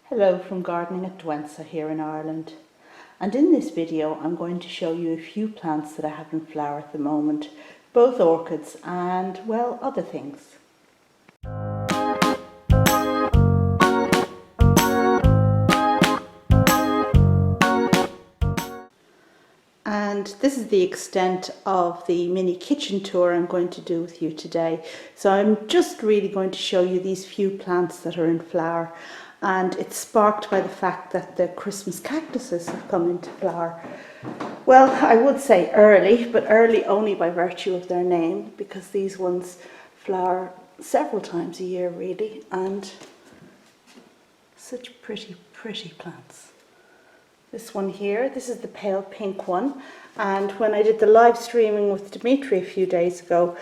Hello from Gardening at Dwensa here in Ireland, and in this video I'm going to show you a few plants that I have in flower at the moment, both orchids and, well, other things. And this is the extent of the mini kitchen tour I'm going to do with you today. So I'm just really going to show you these few plants that are in flower. And it's sparked by the fact that the Christmas cactuses have come into flower. Well, I would say early, but early only by virtue of their name, because these ones flower several times a year really, and such pretty plants. This one here, this is the pale pink one, and when I did the live streaming with Dimitri a few days ago,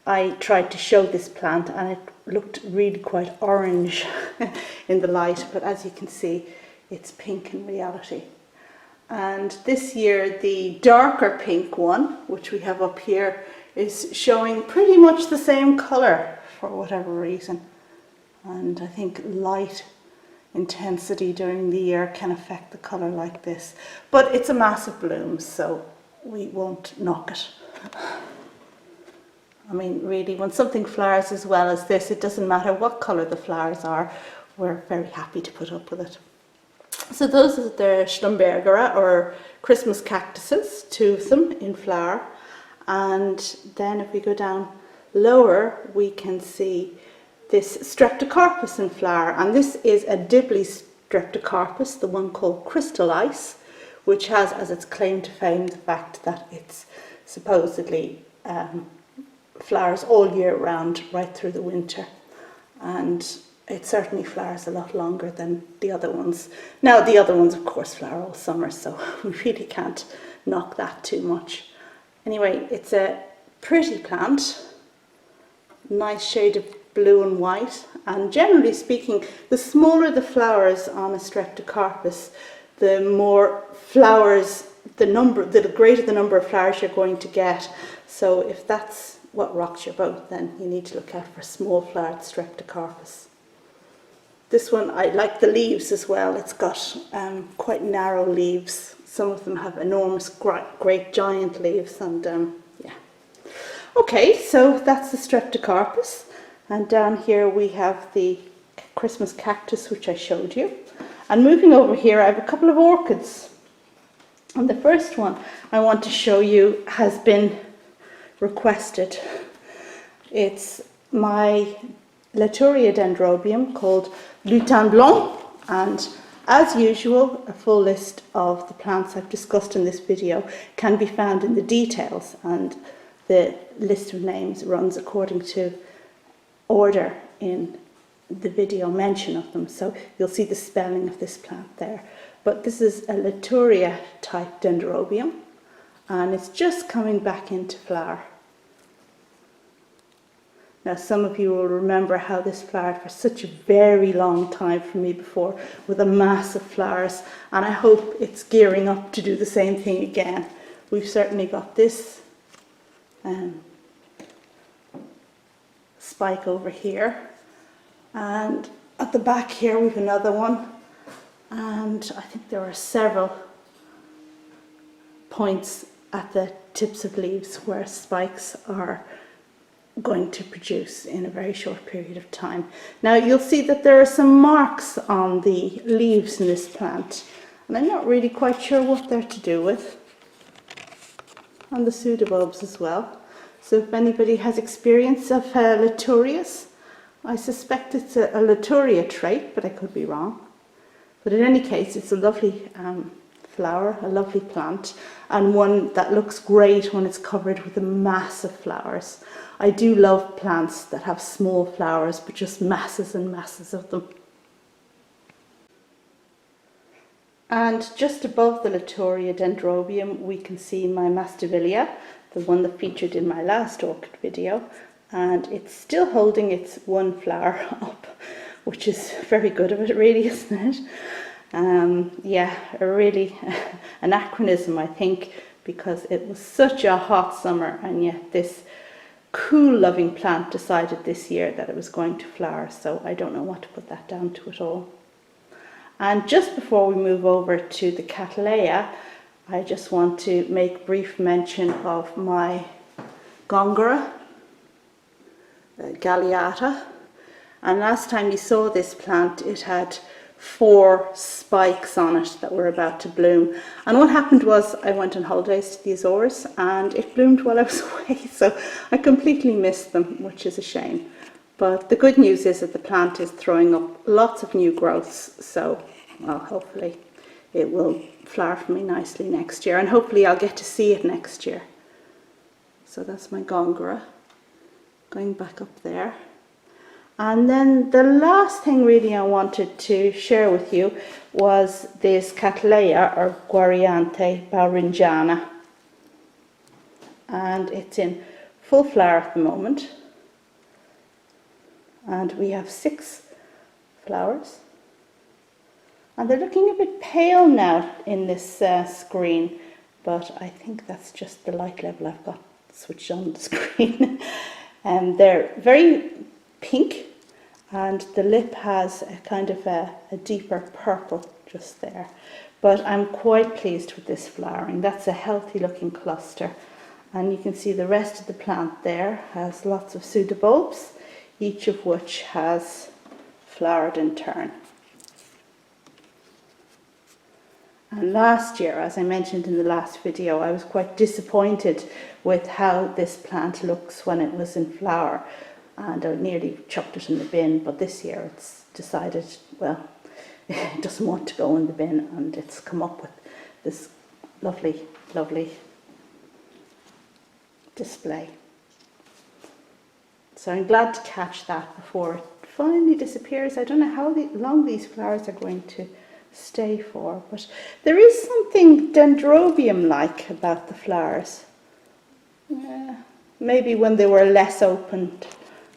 I tried to show this plant and it looked really quite orange in the light, but as you can see, it's pink in reality. And this year, the darker pink one, which we have up here, is showing pretty much the same colour for whatever reason. And I think light intensity during the year can affect the colour like this. But it's a massive bloom, so we won't knock it. I mean, really, when something flowers as well as this, it doesn't matter what colour the flowers are, we're very happy to put up with it. So those are the Schlumbergera, or Christmas cactuses, two of them in flower. And then if we go down lower, we can see this Streptocarpus in flower. And this is a Dibbly Streptocarpus, the one called Crystal Ice, which has as its claim to fame the fact that it's supposedly flowers all year round, right through the winter, and it certainly flowers a lot longer than the other ones. Now the other ones of course flower all summer, so we really can't knock that too much. Anyway, it's a pretty plant, nice shade of blue and white, and generally speaking, the smaller the flowers on a Streptocarpus, the more flowers, the greater the number of flowers you're going to get. So if that's what rocks your boat, then you need to look out for small flowered Streptocarpus. This one, I like the leaves as well. It's got quite narrow leaves. Some of them have enormous, great giant leaves, and yeah. Okay, so that's the Streptocarpus, and down here we have the Christmas cactus, which I showed you. And moving over here, I have a couple of orchids. And the first one I want to show you has been requested. It's my Latouria Dendrobium called Lutin Blanc, and as usual, a full list of the plants I've discussed in this video can be found in the details, and the list of names runs according to order in the video mention of them, so you'll see the spelling of this plant there. But this is a Latouria type Dendrobium, and it's just coming back into flower. Now some of you will remember how this flowered for such a very long time for me before, with a mass of flowers, and I hope it's gearing up to do the same thing again. We've certainly got this spike over here, and at the back here we've another one, and I think there are several points at the tips of leaves where spikes are going to produce in a very short period of time. Now you'll see that there are some marks on the leaves in this plant, and I'm not really quite sure what they're to do with, and the pseudobulbs as well. So if anybody has experience of Laturias, I suspect it's a Latouria trait, but I could be wrong. But in any case, it's a lovely flower, a lovely plant, and one that looks great when it's covered with a mass of flowers. I do love plants that have small flowers, but just masses and masses of them. And just above the Latouria Dendrobium, we can see my Masdevallia, the one that featured in my last orchid video, and it's still holding its one flower up, which is very good of it, really, isn't it? Yeah, really an anachronism, I think, because it was such a hot summer, and yet this cool loving plant decided this year that it was going to flower, so I don't know what to put that down to at all. And just before we move over to the Cattleya, I just want to make brief mention of my Gongora, galeata. And last time you saw this plant, it had 4 spikes on it that were about to bloom. And what happened was I went on holidays to the Azores and it bloomed while I was away, so I completely missed them, which is a shame. But the good news is that the plant is throwing up lots of new growths, so well, hopefully it will flower for me nicely next year, and hopefully I'll get to see it next year. So that's my Gongora going back up there. And then the last thing really I wanted to share with you was this Cattleya or Guarianthe bowringiana. And it's in full flower at the moment. And we have 6 flowers. And they're looking a bit pale now in this screen, but I think that's just the light level I've got switched on the screen. And they're very pink, and the lip has a kind of a deeper purple just there. But I'm quite pleased with this flowering. That's a healthy looking cluster. And you can see the rest of the plant there has lots of pseudobulbs, each of which has flowered in turn. And last year, as I mentioned in the last video, I was quite disappointed with how this plant looks when it was in flower, and I nearly chucked it in the bin, but this year it's decided, well, it doesn't want to go in the bin, and it's come up with this lovely, lovely display. So I'm glad to catch that before it finally disappears. I don't know how long these flowers are going to stay for, but there is something Dendrobium-like about the flowers. Maybe when they were less opened,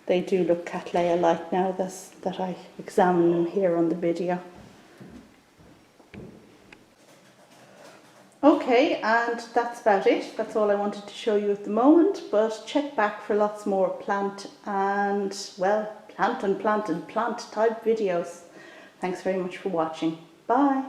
they do look Cattleya-like now that I examine them here on the video. Okay, and that's about it. That's all I wanted to show you at the moment, but check back for lots more plant and plant type videos. Thanks very much for watching. Bye.